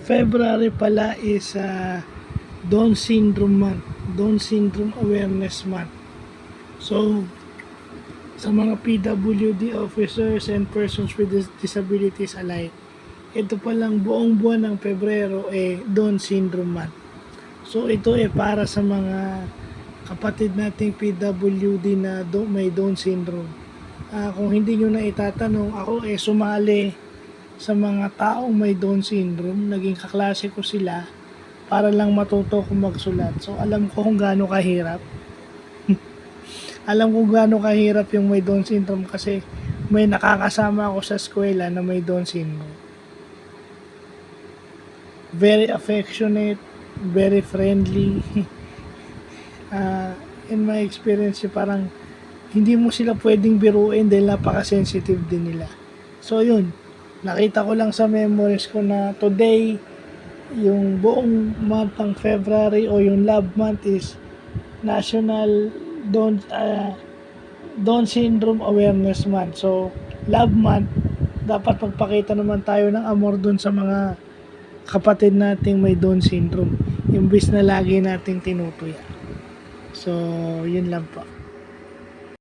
February pala is Down Syndrome Month, Down Syndrome Awareness Month. So, sa mga PWD officers and persons with disabilities alike, ito palang buong buwan ng Pebrero Down Syndrome Month. So, ito para sa mga kapatid nating PWD na may Down Syndrome. Kung hindi nyo na itatanong, ako sumali sa mga taong may Down Syndrome. Naging kaklase ko sila para lang matuto ko magsulat. So alam ko kung gaano kahirap. Alam ko gaano kahirap yung may Down Syndrome kasi may nakakasama ako sa eskwela na may Down Syndrome. Very affectionate, very friendly. In my experience, parang hindi mo sila pwedeng biruin dahil napaka-sensitive din nila. So yun, nakita ko lang sa memories ko na today, yung buong month ng February o yung Love Month is National Down Syndrome Awareness Month. So, Love Month, dapat magpakita naman tayo ng amor dun sa mga kapatid nating may Down Syndrome. Imbis na lagi nating tinutuya. So, yun lang po.